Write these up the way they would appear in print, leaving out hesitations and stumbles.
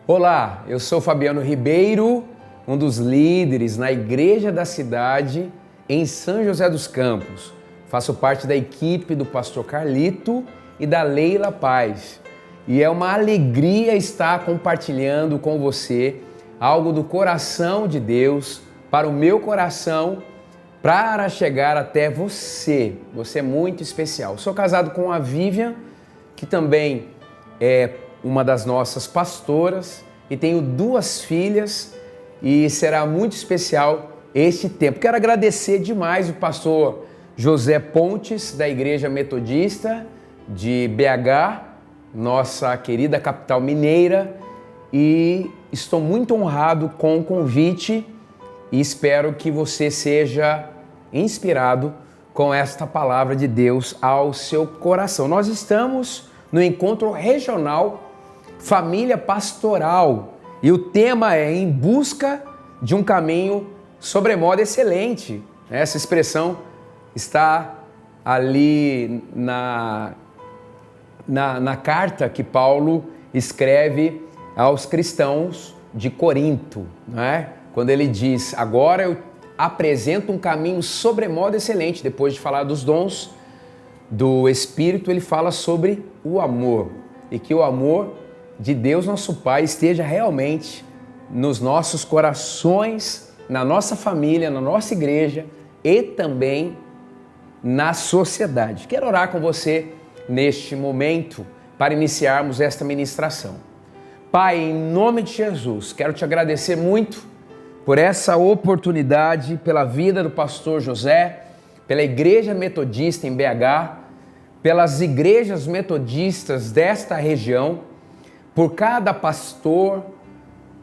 Olá, eu sou Fabiano Ribeiro, um dos líderes na Igreja da Cidade em São José dos Campos. Faço parte da equipe do pastor Carlito e da Leila Paz. E é uma alegria estar compartilhando com você algo do coração de Deus para o meu coração, para chegar até você. Você é muito especial. Sou casado com a Vivian, que também é uma das nossas pastoras, e tenho 2 filhas e será muito especial este tempo. Quero agradecer demais o pastor José Pontes, da Igreja Metodista de BH, nossa querida capital mineira, e estou muito honrado com o convite e espero que você seja inspirado com esta palavra de Deus ao seu coração. Nós estamos no encontro regional Família Pastoral e o tema é Em Busca de um Caminho Sobremodo Excelente. Essa expressão está ali na carta que Paulo escreve aos cristãos de Corinto, né? Quando ele diz, agora eu apresento um caminho sobremodo excelente. Depois de falar dos dons do Espírito, ele fala sobre o amor, e que o amor de Deus nosso Pai esteja realmente nos nossos corações, na nossa família, na nossa igreja e também na sociedade. Quero orar com você neste momento para iniciarmos esta ministração. Pai, em nome de Jesus, quero te agradecer muito por essa oportunidade, pela vida do pastor José, pela Igreja Metodista em BH, pelas igrejas metodistas desta região, por cada pastor,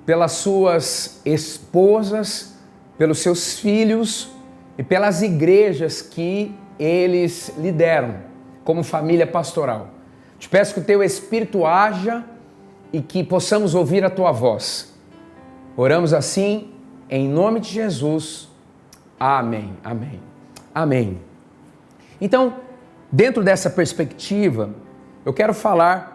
pelas suas esposas, pelos seus filhos e pelas igrejas que eles lideram como família pastoral. Te peço que o teu Espírito haja e que possamos ouvir a tua voz. Oramos assim, em nome de Jesus. Amém, amém, amém. Então, dentro dessa perspectiva, eu quero falar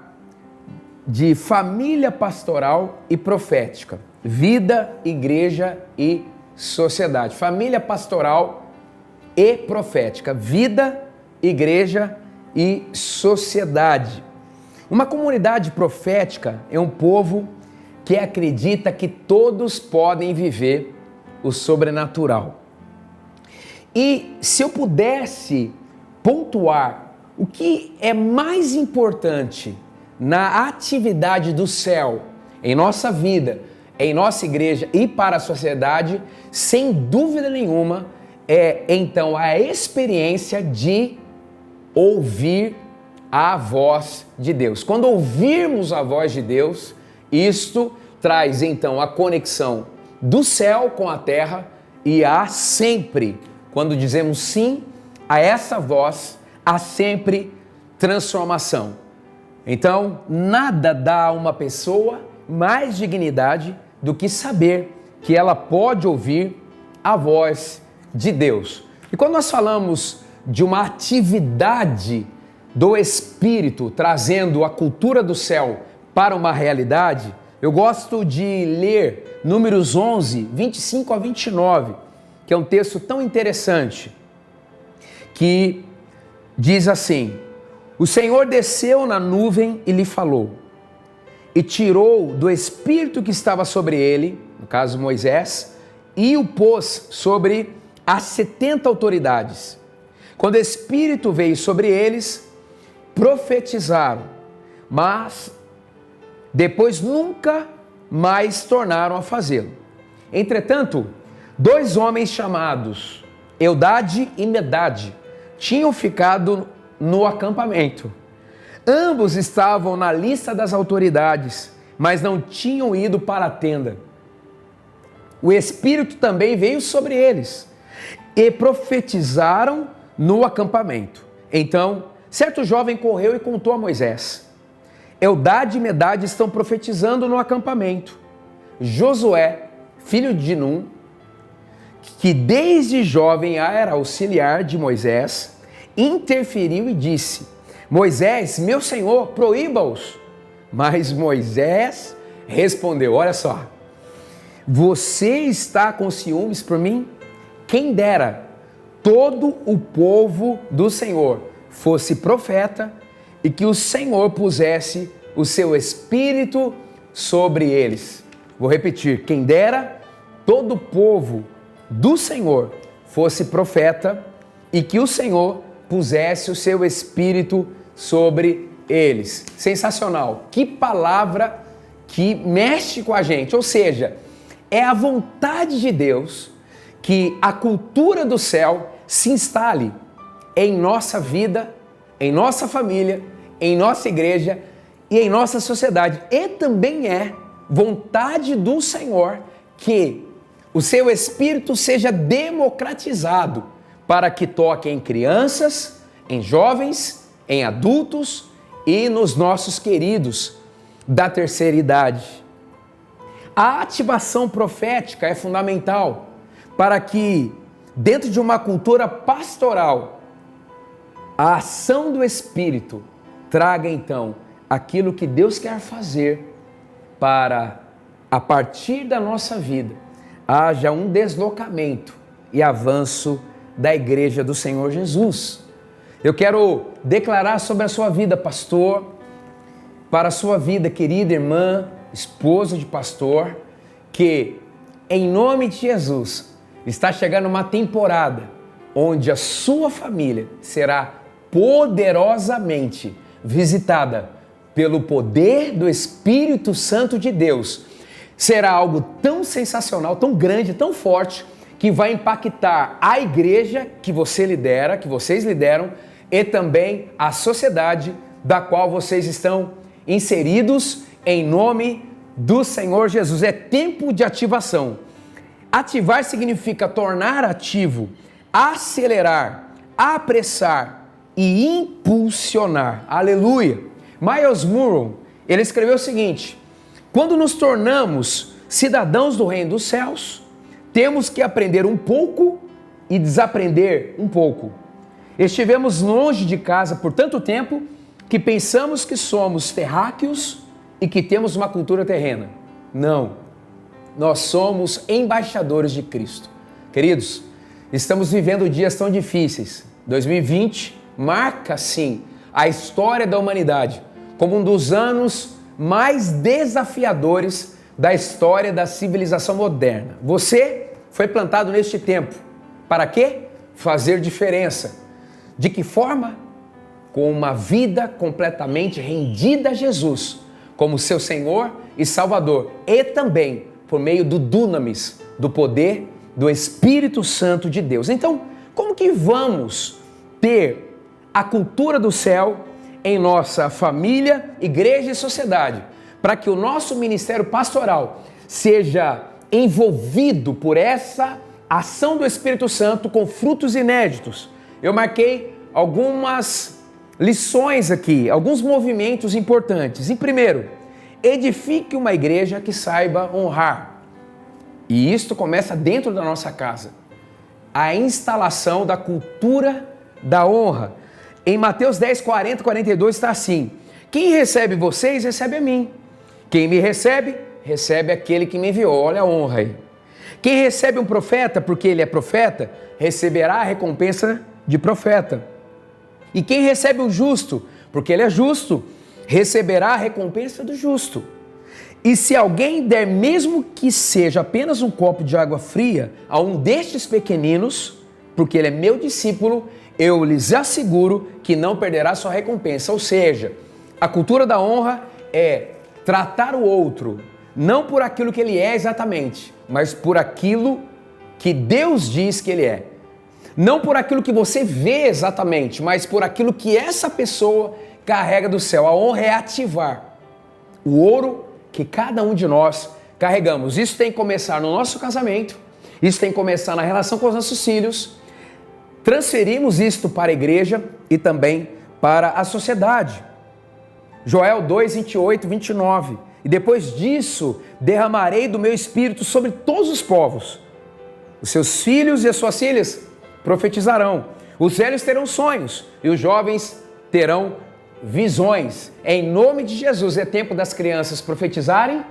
de família pastoral e profética, vida, igreja e sociedade. Família pastoral e profética, vida, igreja e sociedade. Uma comunidade profética é um povo que acredita que todos podem viver o sobrenatural. E se eu pudesse pontuar o que é mais importante na atividade do céu, em nossa vida, em nossa igreja e para a sociedade, sem dúvida nenhuma, é então a experiência de ouvir a voz de Deus. Quando ouvirmos a voz de Deus, isto traz então a conexão do céu com a terra e há sempre, quando dizemos sim a essa voz, há sempre transformação. Então, nada dá a uma pessoa mais dignidade do que saber que ela pode ouvir a voz de Deus. E quando nós falamos de uma atividade do Espírito, trazendo a cultura do céu para uma realidade, eu gosto de ler Números 11, 25 a 29, que é um texto tão interessante, que diz assim: o Senhor desceu na nuvem e lhe falou, e tirou do Espírito que estava sobre ele, no caso Moisés, e o pôs sobre as 70 autoridades. Quando o Espírito veio sobre eles, profetizaram, mas depois nunca mais tornaram a fazê-lo. Entretanto, 2 homens chamados Eldade e Medade tinham ficado no acampamento. Ambos estavam na lista das autoridades, mas não tinham ido para a tenda. O Espírito também veio sobre eles e profetizaram no acampamento. Então, certo jovem correu e contou a Moisés: Eldade e Medade estão profetizando no acampamento. Josué, filho de Num, que desde jovem era auxiliar de Moisés, interferiu e disse: Moisés, meu senhor, proíba-os. Mas Moisés respondeu, olha só, você está com ciúmes por mim? Quem dera todo o povo do Senhor fosse profeta e que o Senhor pusesse o seu espírito sobre eles. Vou repetir, quem dera todo o povo do Senhor fosse profeta e que o Senhor pusesse o seu espírito sobre eles. Sensacional! Que palavra que mexe com a gente, ou seja, é a vontade de Deus que a cultura do céu se instale em nossa vida, em nossa família, em nossa igreja e em nossa sociedade. E também é vontade do Senhor que o seu Espírito seja democratizado para que toque em crianças, em jovens, em adultos e nos nossos queridos da terceira idade. A ativação profética é fundamental para que, dentro de uma cultura pastoral, a ação do Espírito traga então aquilo que Deus quer fazer para, a partir da nossa vida, haja um deslocamento e avanço da Igreja do Senhor Jesus. Eu quero declarar sobre a sua vida, pastor, para a sua vida, querida irmã, esposa de pastor, que em nome de Jesus está chegando uma temporada onde a sua família será poderosamente visitada pelo poder do Espírito Santo de Deus. Será algo tão sensacional, tão grande, tão forte, que vai impactar a igreja que você lidera, que vocês lideram, e também a sociedade da qual vocês estão inseridos, em nome do Senhor Jesus. É tempo de ativação. Ativar significa tornar ativo, acelerar, apressar e impulsionar. Aleluia! Miles Monroe, ele escreveu o seguinte: quando nos tornamos cidadãos do reino dos céus, temos que aprender um pouco e desaprender um pouco. Estivemos longe de casa por tanto tempo que pensamos que somos terráqueos e que temos uma cultura terrena. Não, nós somos embaixadores de Cristo. Queridos, estamos vivendo dias tão difíceis. 2020 marca, sim, a história da humanidade como um dos anos mais desafiadores da história da civilização moderna. Você foi plantado neste tempo. Para quê? Fazer diferença. De que forma? Com uma vida completamente rendida a Jesus, como seu Senhor e Salvador, e também por meio do dunamis, do poder do Espírito Santo de Deus. Então, como que vamos ter a cultura do céu em nossa família, igreja e sociedade, para que o nosso ministério pastoral seja envolvido por essa ação do Espírito Santo com frutos inéditos? Eu marquei algumas lições aqui, alguns movimentos importantes. Em primeiro, edifique uma igreja que saiba honrar. E isto começa dentro da nossa casa. A instalação da cultura da honra. Em Mateus 10, 40, 42 está assim: quem recebe vocês, recebe a mim. Quem me recebe, recebe aquele que me enviou. Olha a honra aí. Quem recebe um profeta, porque ele é profeta, receberá a recompensa de profeta. E quem recebe um justo, porque ele é justo, receberá a recompensa do justo. E se alguém der, mesmo que seja apenas um copo de água fria, a um destes pequeninos, porque ele é meu discípulo, eu lhes asseguro que não perderá sua recompensa. Ou seja, a cultura da honra é tratar o outro, não por aquilo que ele é exatamente, mas por aquilo que Deus diz que ele é. Não por aquilo que você vê exatamente, mas por aquilo que essa pessoa carrega do céu. A honra é ativar o ouro que cada um de nós carregamos. Isso tem que começar no nosso casamento, isso tem que começar na relação com os nossos filhos. Transferimos isto para a igreja e também para a sociedade. Joel 2, 28, 29. E depois disso, derramarei do meu espírito sobre todos os povos. Os seus filhos e as suas filhas profetizarão. Os velhos terão sonhos e os jovens terão visões. Em nome de Jesus, é tempo das crianças profetizarem,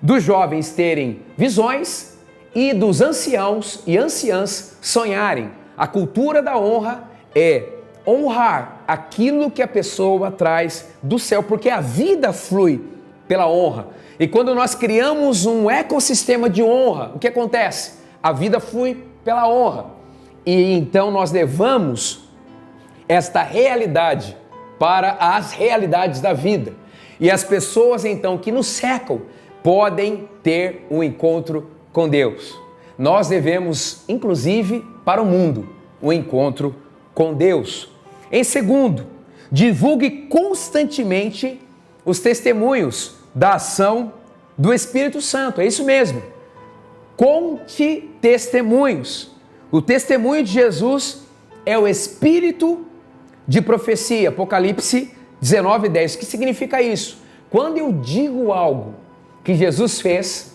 dos jovens terem visões e dos anciãos e anciãs sonharem. A cultura da honra é honrar aquilo que a pessoa traz do céu, porque a vida flui pela honra. E quando nós criamos um ecossistema de honra, o que acontece? A vida flui pela honra. E então nós levamos esta realidade para as realidades da vida. E as pessoas então que nos cercam podem ter um encontro com Deus. Nós devemos, inclusive, para o mundo, um encontro com Deus. Em segundo, divulgue constantemente os testemunhos da ação do Espírito Santo. É isso mesmo. Conte testemunhos. O testemunho de Jesus é o espírito de profecia. Apocalipse 19:10. O que significa isso? Quando eu digo algo que Jesus fez,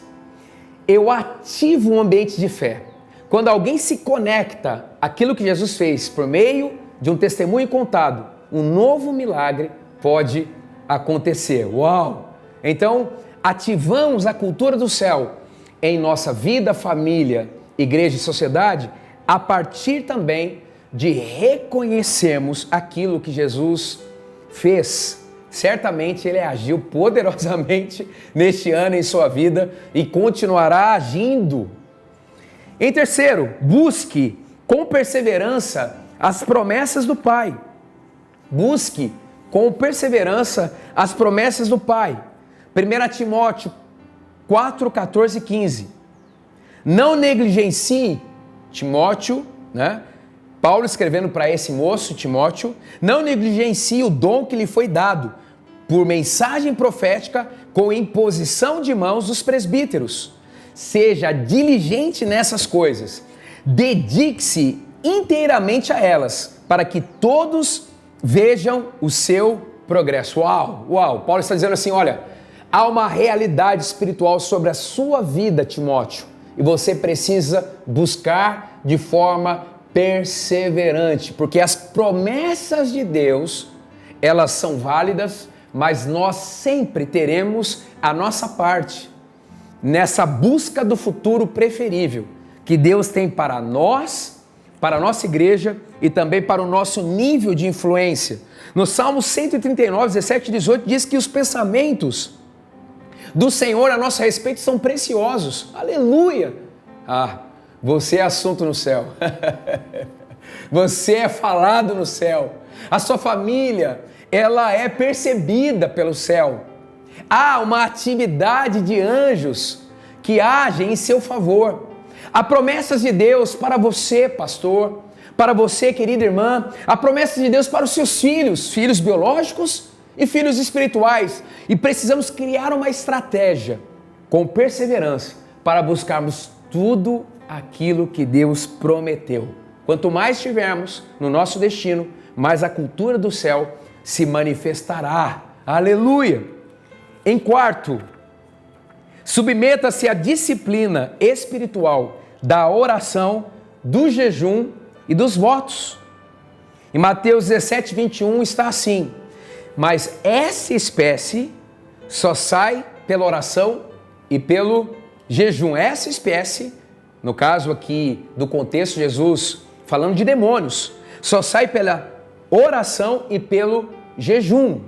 eu ativo um ambiente de fé. Quando alguém se conecta àquilo que Jesus fez por meio de um testemunho contado, um novo milagre pode acontecer. Uau! Então, ativamos a cultura do céu em nossa vida, família, igreja e sociedade, a partir também de reconhecermos aquilo que Jesus fez. Certamente Ele agiu poderosamente neste ano em sua vida e continuará agindo. Em terceiro, busque com perseverança as promessas do Pai. Busque com perseverança as promessas do Pai. 1 Timóteo 4, 14 e 15. Não negligencie, Timóteo, né? Paulo escrevendo para esse moço, Timóteo, não negligencie o dom que lhe foi dado por mensagem profética com imposição de mãos dos presbíteros. Seja diligente nessas coisas. Dedique-se inteiramente a elas, para que todos vejam o seu progresso. Uau, uau! Paulo está dizendo assim, olha, há uma realidade espiritual sobre a sua vida, Timóteo, e você precisa buscar de forma perseverante, porque as promessas de Deus, elas são válidas, mas nós sempre teremos a nossa parte nessa busca do futuro preferível que Deus tem para nós, para a nossa igreja e também para o nosso nível de influência. No Salmo 139, 17 e 18 diz que os pensamentos do Senhor a nosso respeito são preciosos. Aleluia! Ah, você é assunto no céu. Você é falado no céu. A sua família, ela é percebida pelo céu. Há uma atividade de anjos que agem em seu favor. Há promessas de Deus para você, pastor, para você, querida irmã. Há promessas de Deus para os seus filhos, filhos biológicos e filhos espirituais. E precisamos criar uma estratégia com perseverança para buscarmos tudo aquilo que Deus prometeu. Quanto mais tivermos no nosso destino, mais a cultura do céu se manifestará. Aleluia! Em quarto, submeta-se à disciplina espiritual da oração, do jejum e dos votos. Em Mateus 17, 21 está assim, mas essa espécie só sai pela oração e pelo jejum. Essa espécie, no caso aqui do contexto Jesus falando de demônios, só sai pela oração e pelo jejum.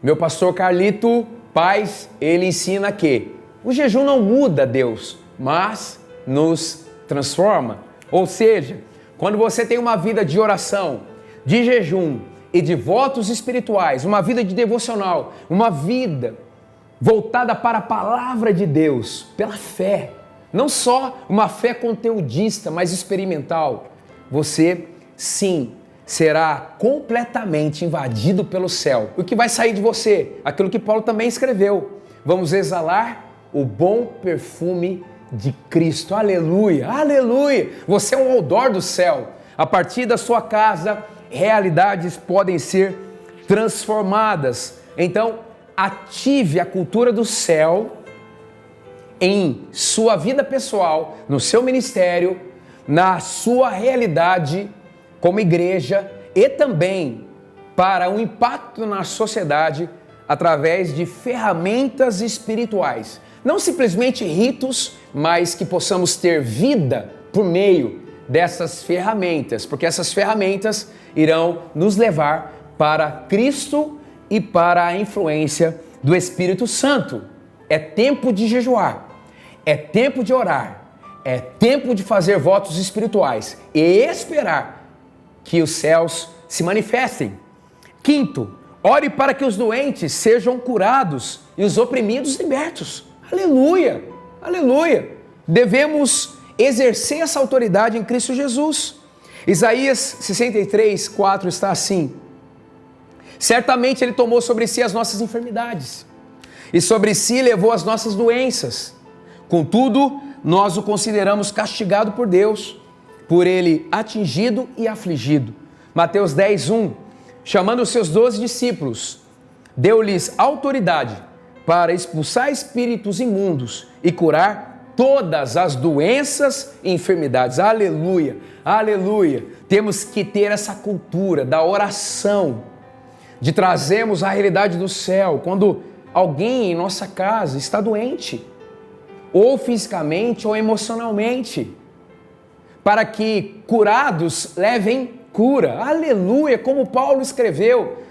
Meu pastor Carlito Paz, ele ensina que o jejum não muda Deus, mas nos transforma. Ou seja, quando você tem uma vida de oração, de jejum e de votos espirituais, uma vida de devocional, uma vida voltada para a palavra de Deus, pela fé, não só uma fé conteudista, mas experimental, você sim será completamente invadido pelo céu. O que vai sair de você? Aquilo que Paulo também escreveu. Vamos exalar o bom perfume de Cristo. Aleluia, aleluia. Você é um odor do céu. A partir da sua casa, realidades podem ser transformadas. Então, ative a cultura do céu em sua vida pessoal, no seu ministério, na sua realidade como igreja e também para um impacto na sociedade através de ferramentas espirituais. Não simplesmente ritos, mas que possamos ter vida por meio dessas ferramentas, porque essas ferramentas irão nos levar para Cristo e para a influência do Espírito Santo. É tempo de jejuar, é tempo de orar, é tempo de fazer votos espirituais e esperar que os céus se manifestem. Quinto, ore para que os doentes sejam curados e os oprimidos libertos. Aleluia, aleluia. Devemos exercer essa autoridade em Cristo Jesus. Isaías 63, 4 está assim: certamente Ele tomou sobre si as nossas enfermidades e sobre si levou as nossas doenças. Contudo, nós o consideramos castigado por Deus, por Ele atingido e afligido. Mateus 10, 1, chamando os seus 12 discípulos, deu-lhes autoridade para expulsar espíritos imundos e curar todas as doenças e enfermidades. Aleluia, aleluia. Temos que ter essa cultura da oração, de trazermos a realidade do céu quando alguém em nossa casa está doente, ou fisicamente ou emocionalmente, para que curados levem cura. Aleluia, como Paulo escreveu,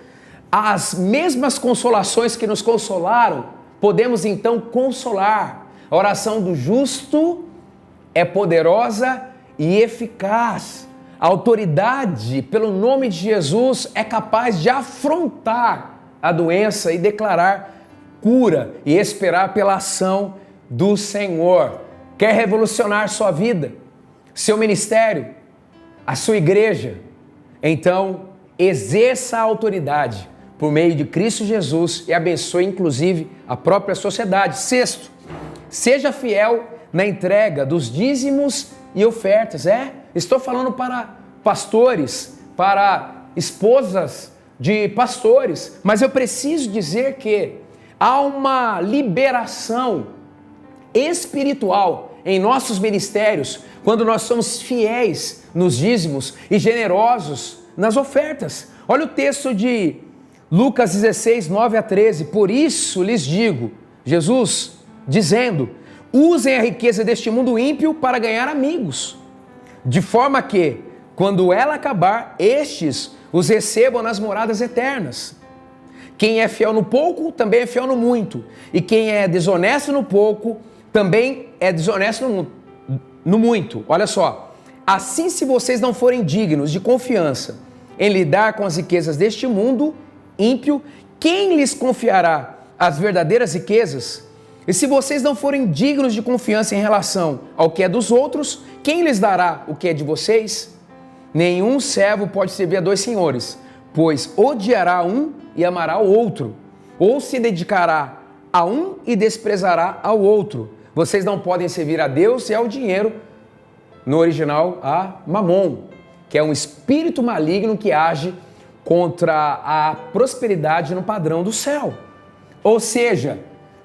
as mesmas consolações que nos consolaram, podemos então consolar. A oração do justo é poderosa e eficaz. A autoridade, pelo nome de Jesus, é capaz de afrontar a doença e declarar cura e esperar pela ação do Senhor. Quer revolucionar sua vida, seu ministério, a sua igreja? Então, exerça a autoridade por meio de Cristo Jesus e abençoe inclusive a própria sociedade. Sexto, seja fiel na entrega dos dízimos e ofertas. Estou falando para pastores, para esposas de pastores, mas eu preciso dizer que há uma liberação espiritual em nossos ministérios quando nós somos fiéis nos dízimos e generosos nas ofertas. Olha o texto de Lucas 16, 9 a 13. Por isso lhes digo, Jesus dizendo, usem a riqueza deste mundo ímpio para ganhar amigos, de forma que, quando ela acabar, estes os recebam nas moradas eternas. Quem é fiel no pouco, também é fiel no muito. E quem é desonesto no pouco, também é desonesto no muito. Olha só. Assim, se vocês não forem dignos de confiança em lidar com as riquezas deste mundo ímpio, quem lhes confiará as verdadeiras riquezas? E se vocês não forem dignos de confiança em relação ao que é dos outros, quem lhes dará o que é de vocês? Nenhum servo pode servir a dois senhores, pois odiará um e amará o outro, ou se dedicará a um e desprezará ao outro. Vocês não podem servir a Deus e ao dinheiro, no original a Mamon, que é um espírito maligno que age contra a prosperidade no padrão do céu. Ou seja,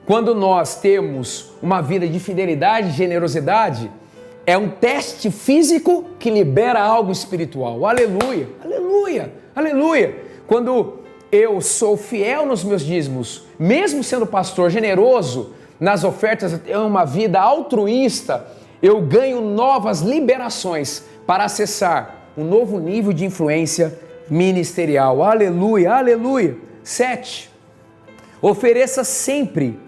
quando nós temos uma vida de fidelidade e generosidade, é um teste físico que libera algo espiritual. Aleluia, aleluia, aleluia. Quando eu sou fiel nos meus dízimos, mesmo sendo pastor generoso nas ofertas, é uma vida altruísta, eu ganho novas liberações para acessar um novo nível de influência ministerial. Aleluia, aleluia. 7. Ofereça sempre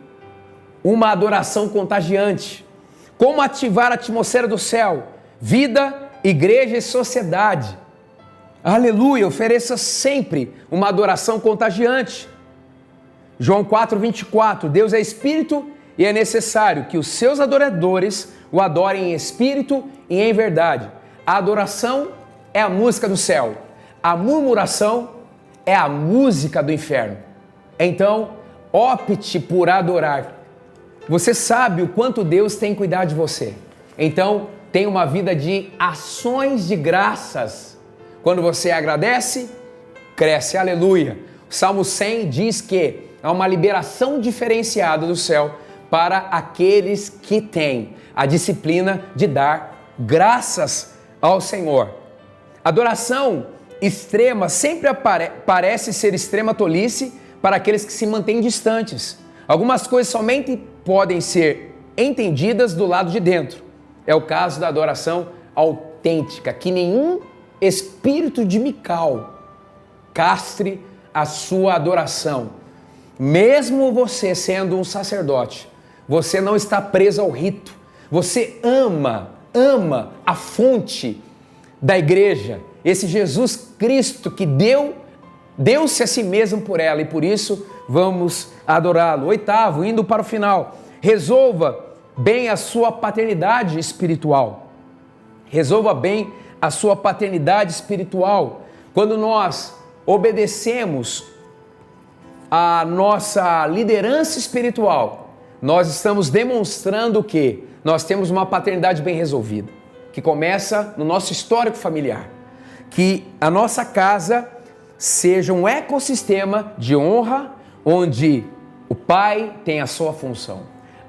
uma adoração contagiante. Como ativar a atmosfera do céu? Vida, igreja e sociedade. Aleluia, ofereça sempre uma adoração contagiante. João 4:24, Deus é espírito e é necessário que os seus adoradores o adorem em espírito e em verdade. A adoração é a música do céu. A murmuração é a música do inferno. Então, opte por adorar. Você sabe o quanto Deus tem cuidado de você. Então, tenha uma vida de ações de graças. Quando você agradece, cresce. Aleluia. O Salmo 100 diz que há uma liberação diferenciada do céu para aqueles que têm a disciplina de dar graças ao Senhor. Adoração extrema sempre parece ser extrema tolice para aqueles que se mantêm distantes. Algumas coisas somente podem ser entendidas do lado de dentro. É o caso da adoração autêntica, que nenhum espírito de Mical castre a sua adoração. Mesmo você sendo um sacerdote, você não está preso ao rito. Você ama a fonte da igreja, esse Jesus Cristo que deu-se a si mesmo por ela, e por isso vamos adorá-lo. 8º, indo para o final, resolva bem a sua paternidade espiritual. Resolva bem a sua paternidade espiritual. Quando nós obedecemos a nossa liderança espiritual, nós estamos demonstrando que nós temos uma paternidade bem resolvida, que começa no nosso histórico familiar. Que a nossa casa seja um ecossistema de honra, onde o pai tem a sua função,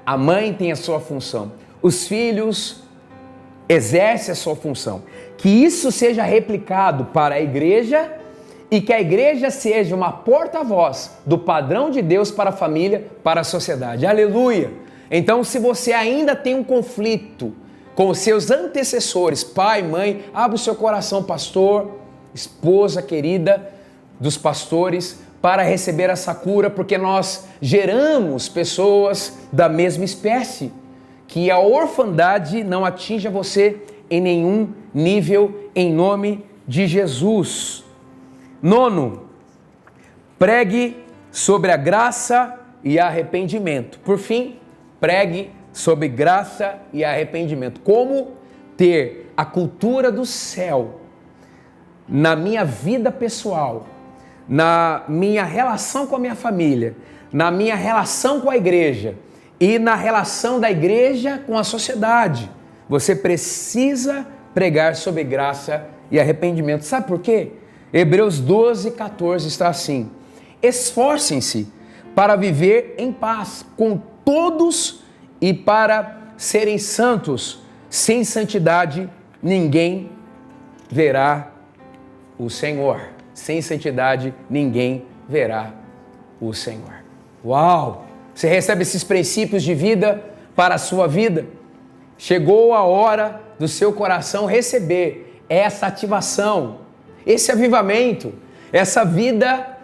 a mãe tem a sua função, os filhos exercem a sua função. Que isso seja replicado para a igreja e que a igreja seja uma porta-voz do padrão de Deus para a família, para a sociedade. Aleluia! Então, se você ainda tem um conflito com os seus antecessores, pai, mãe, abre o seu coração, pastor, esposa querida dos pastores, para receber essa cura, porque nós geramos pessoas da mesma espécie. Que a orfandade não atinja você em nenhum nível, em nome de Jesus. 9, pregue sobre a graça e arrependimento. Por fim, pregue sobre graça e arrependimento. Como ter a cultura do céu na minha vida pessoal, na minha relação com a minha família, na minha relação com a igreja e na relação da igreja com a sociedade. Você precisa pregar sobre graça e arrependimento. Sabe por quê? Hebreus 12:14 está assim: esforcem-se para viver em paz com todos e para serem santos. Sem santidade ninguém verá o Senhor. Sem santidade ninguém verá o Senhor. Uau! Você recebe esses princípios de vida para a sua vida? Chegou a hora do seu coração receber essa ativação, esse avivamento, essa vida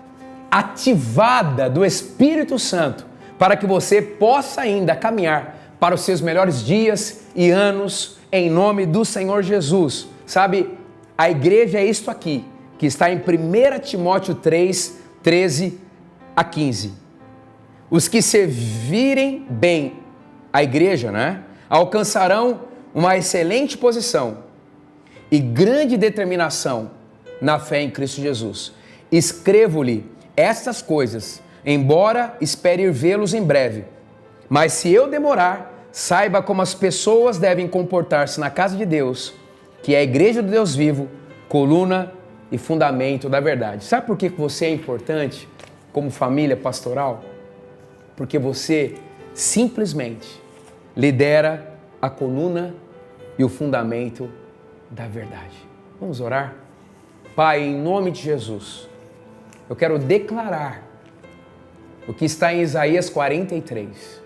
ativada do Espírito Santo, para que você possa ainda caminhar para os seus melhores dias e anos, em nome do Senhor Jesus. Sabe, a igreja é isto aqui, que está em 1 Timóteo 3, 13 a 15. Os que servirem bem a igreja, alcançarão uma excelente posição e grande determinação na fé em Cristo Jesus. Escrevo-lhe estas coisas, embora espere ir vê-los em breve. Mas se eu demorar, saiba como as pessoas devem comportar-se na casa de Deus, que é a igreja do Deus vivo, coluna e fundamento da verdade. Sabe por que você é importante como família pastoral? Porque você simplesmente lidera a coluna e o fundamento da verdade. Vamos orar? Pai, em nome de Jesus, eu quero declarar o que está em Isaías 43.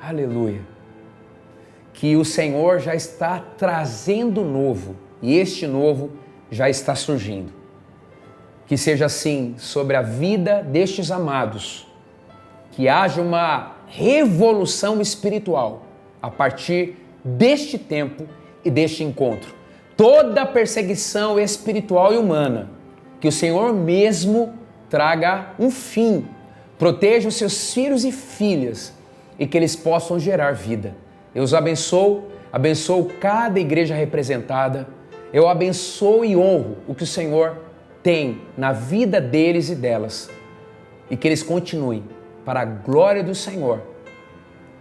Aleluia. Que o Senhor já está trazendo novo e este novo já está surgindo. Que seja assim sobre a vida destes amados, que haja uma revolução espiritual a partir deste tempo e deste encontro. Toda perseguição espiritual e humana, que o Senhor mesmo traga um fim, proteja os seus filhos e filhas e que eles possam gerar vida. Eu os abençoo cada igreja representada, eu abençoo e honro o que o Senhor tem na vida deles e delas e que eles continuem para a glória do Senhor,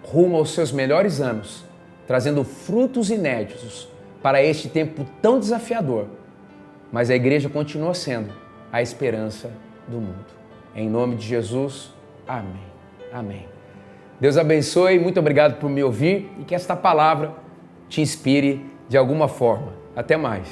rumo aos seus melhores anos, trazendo frutos inéditos para este tempo tão desafiador, mas a igreja continua sendo a esperança do mundo. Em nome de Jesus, amém. Amém. Deus abençoe, muito obrigado por me ouvir e que esta palavra te inspire de alguma forma. Até mais.